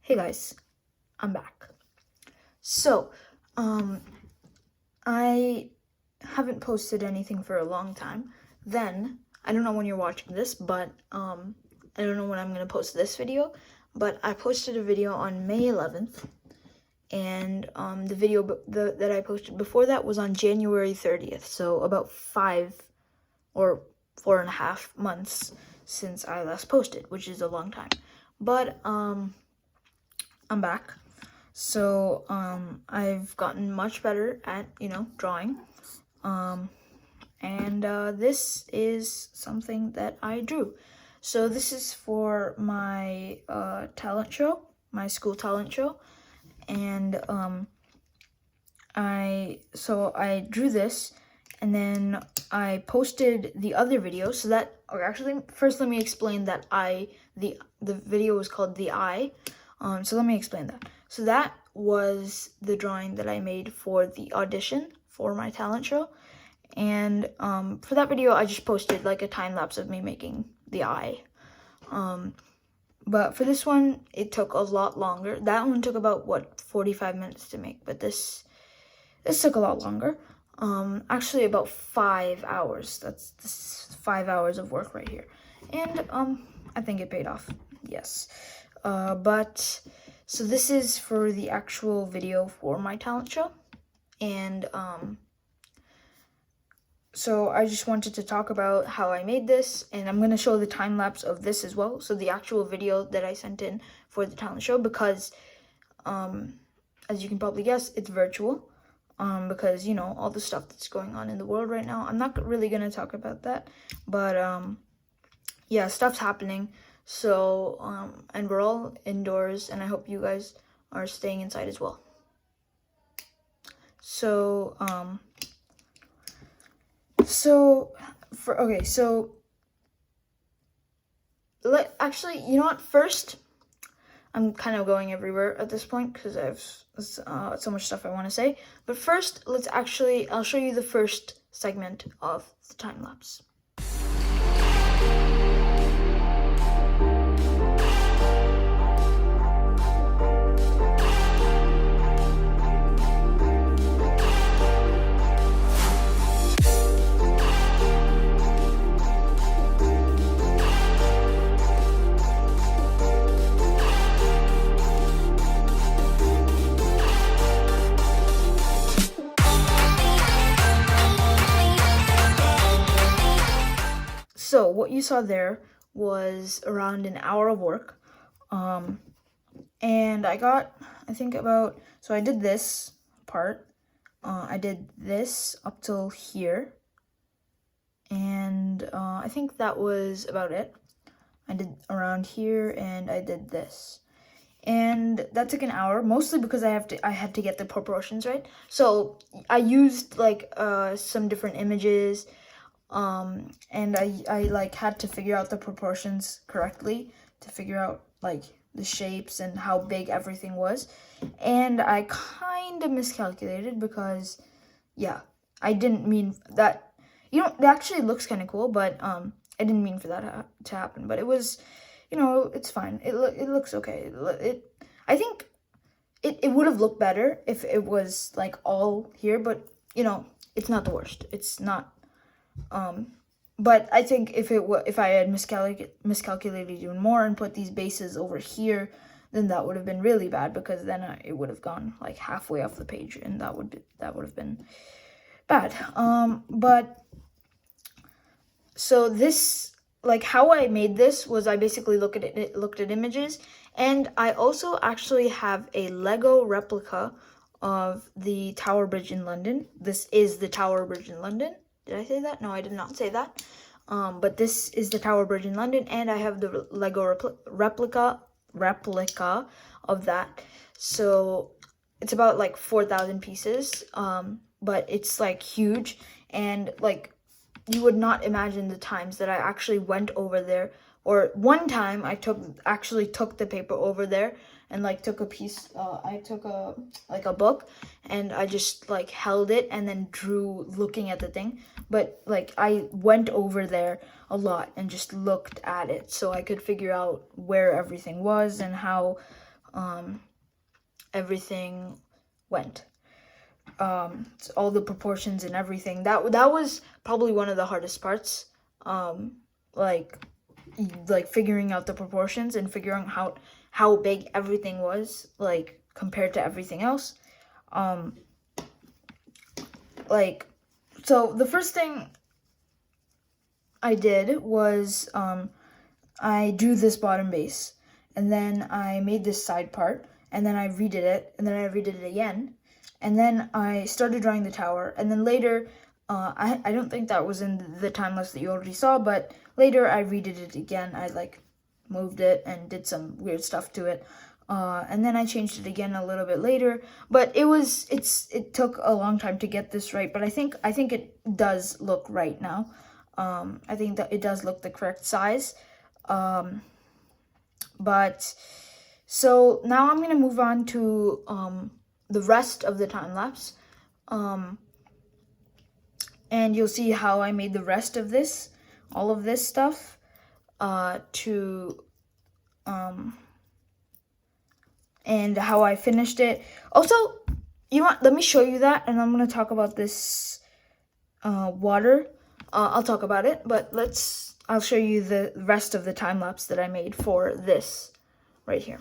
Hey guys, I'm back. So, I haven't posted anything for a long time. Then, I don't know when you're watching this, but I don't know when I'm gonna post this video, but I posted a video on May 11th, and the video that I posted before that was on January 30th, so about 4.5 months since I last posted, which is a long time. But I'm back. So I've gotten much better at, drawing. And this is something that I drew. So this is for my talent show, my school talent show. And I drew this, and then I posted the other video. So that, or actually, first let me explain that the video was called The Eye. So let me explain that. So that was the drawing that I made for the audition for my talent show. And for that video, I just posted like a time lapse of me making the eye. But for this one, it took a lot longer. That one took about, 45 minutes to make. But this took a lot longer. Actually about 5 hours. This 5 hours of work right here. And I think it paid off. Yes. But so this is for the actual video for my talent show, and so I just wanted to talk about how I made this, and I'm going to show the time lapse of this as well, so the actual video that I sent in for the talent show, because as you can probably guess, it's virtual, because all the stuff that's going on in the world right now. I'm not really going to talk about that, but yeah, stuff's happening. So, and we're all indoors, and I hope you guys are staying inside as well. So, actually, you know what? First, I'm kind of going everywhere at this point because I have so much stuff I want to say. But first, I'll show you the first segment of the time lapse. So what you saw there was around an hour of work, and I did this part, I did this up till here, and I think that was about it. I did around here, and I did this, and that took an hour, mostly because I had to get the proportions right. So I used like some different images, and I had to figure out the proportions correctly to figure out like the shapes and how big everything was, and I kind of miscalculated because, yeah, I didn't mean that. It actually looks kind of cool, but I didn't mean for that to happen. But it was, it's fine. It looks okay. I think it would have looked better if it was like all here, but it's not the worst. It's not. But I think if I had miscalculated even more and put these bases over here, then that would have been really bad, because then it would have gone like halfway off the page, and that would have been bad. But so this, like, how I made this was I basically looked at images, and I also actually have a Lego replica of the Tower Bridge in London. This is the Tower Bridge in London. Did I say that? No, I did not say that. But this is the Tower Bridge in London, and I have the Lego replica of that. So it's about like 4,000 pieces, but it's like huge, and like you would not imagine the times that I actually went over there. Or one time I actually took the paper over there and like took a piece, I took a book, and I just like held it and then drew looking at the thing. But like I went over there a lot and just looked at it so I could figure out where everything was and how everything went. All the proportions and everything. That was probably one of the hardest parts. Like figuring out the proportions and figuring out how big everything was, like compared to everything else. So the first thing I did was I drew this bottom base, and then I made this side part, and then I redid it, and then I redid it again, and then I started drawing the tower, and then later, I don't think that was in the time lapse that you already saw, but later I redid it again. I moved it and did some weird stuff to it. And then I changed it again a little bit later, but it took a long time to get this right, but I think it does look right now. I think that it does look the correct size. But so now I'm gonna move on to the rest of the time lapse. And you'll see how I made the rest of this, all of this stuff, and how I finished it. Also, you know what? Let me show you that, and I'm gonna talk about this water. I'll talk about it, but I'll show you the rest of the time lapse that I made for this right here.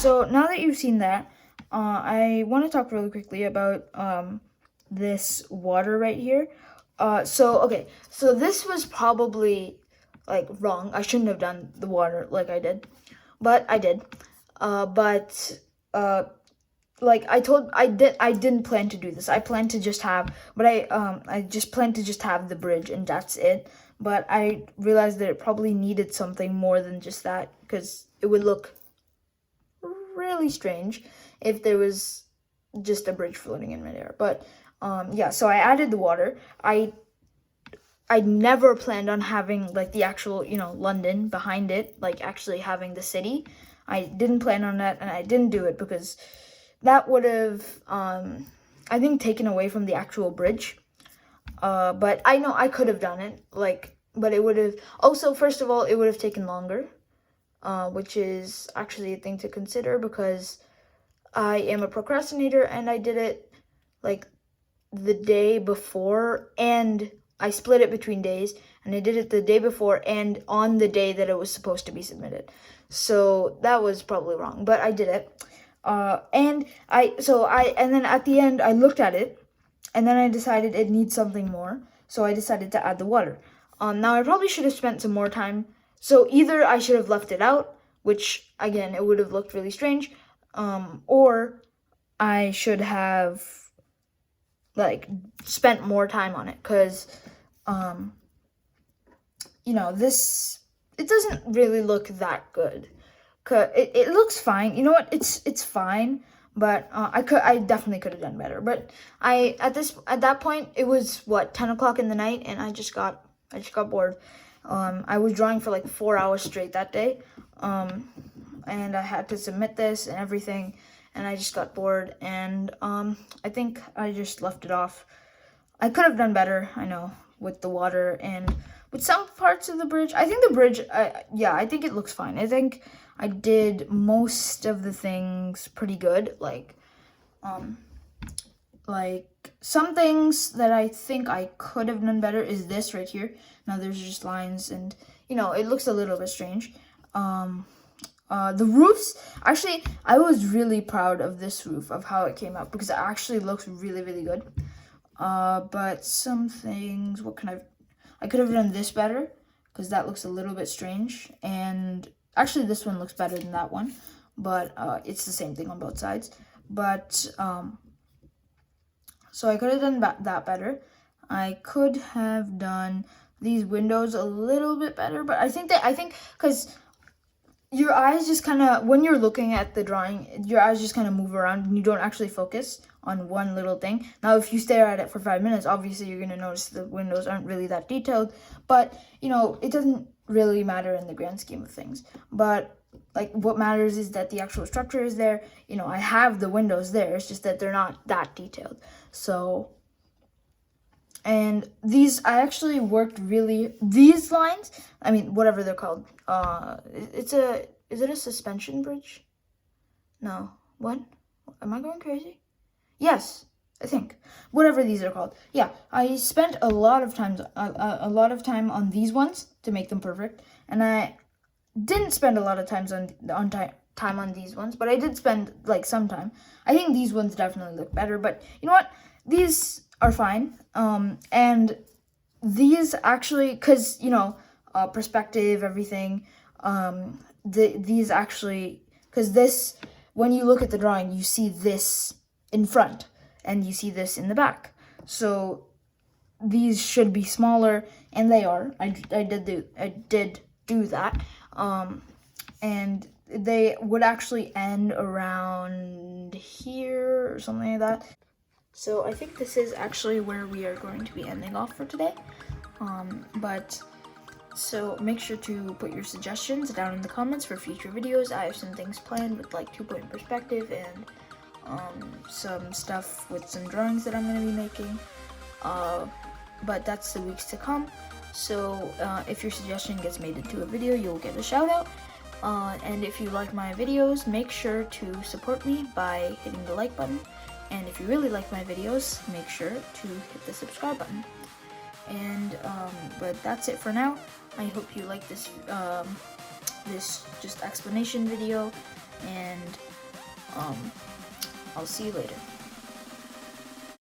So now that you've seen that, I want to talk really quickly about this water right here. So this was probably wrong. I shouldn't have done the water like I did, but I did. I didn't plan to do this. I planned to just have, but I just planned to just have the bridge and that's it. But I realized that it probably needed something more than just that, because it would look really strange if there was just a bridge floating in midair. But yeah, so I added the water. I never planned on having the actual London behind it, actually having the city. I didn't plan on that, and I didn't do it because that would have I think taken away from the actual bridge. But I know I could have done it, but it would have also, first of all, it would have taken longer. Which is actually a thing to consider because I am a procrastinator, and I did it the day before, and I split it between days, and I did it the day before and on the day that it was supposed to be submitted. So that was probably wrong, but I did it. And then at the end I looked at it, and then I decided it needs something more, so I decided to add the water. Now I probably should have spent some more time. So either I should have left it out, which again, it would have looked really strange, or I should have spent more time on it, because this, it doesn't really look that good. It looks fine. You know what? It's fine, but I definitely could have done better. But at that point it was 10 o'clock in the night, and I just got bored. I was drawing for 4 hours straight that day, and I had to submit this and everything, and I just got bored, and I think I just left it off. I could have done better, I know, with the water and with some parts of the bridge. I think the bridge, yeah, I think it looks fine. I think I did most of the things pretty good. Like some things that I think I could have done better is this right here. Now there's just lines and, you know, it looks a little bit strange. The roofs, actually, I was really proud of this roof, of how it came out, because it actually looks really, really good. But some things, I could have done this better, because that looks a little bit strange. And actually, this one looks better than that one, but it's the same thing on both sides. But, so I could have done that better. I could have done these windows a little bit better, but I think, because your eyes just kind of, when you're looking at the drawing, your eyes just kind of move around and you don't actually focus on one little thing. Now, if you stare at it for 5 minutes, obviously you're going to notice the windows aren't really that detailed, but, you know, it doesn't really matter in the grand scheme of things. But, like, what matters is that the actual structure is there. You know, I have the windows there, it's just that they're not that detailed. So, and these, I actually worked really, these lines, I mean, whatever they're called, is it a suspension bridge? No, what? Am I going crazy? Yes, I think. Whatever these are called. Yeah, I spent a lot of time on these ones to make them perfect, and I didn't spend a lot of time on these ones, but I did spend, like, some time. I think these ones definitely look better, but you know what? These are fine. And these actually, because, you know, perspective, everything, these actually, because this, when you look at the drawing, you see this in front and you see this in the back. So these should be smaller, and they are. I did do that. And they would actually end around here or something like that. So I think this is actually where we are going to be ending off for today. So make sure to put your suggestions down in the comments for future videos. I have some things planned with, like, 2-point perspective and some stuff with some drawings that I'm going to be making. But that's the weeks to come. So if your suggestion gets made into a video, you'll get a shout out. And if you like my videos, make sure to support me by hitting the like button. And if you really like my videos, make sure to hit the subscribe button. And but that's it for now. I hope you like this this just explanation video, and I'll see you later.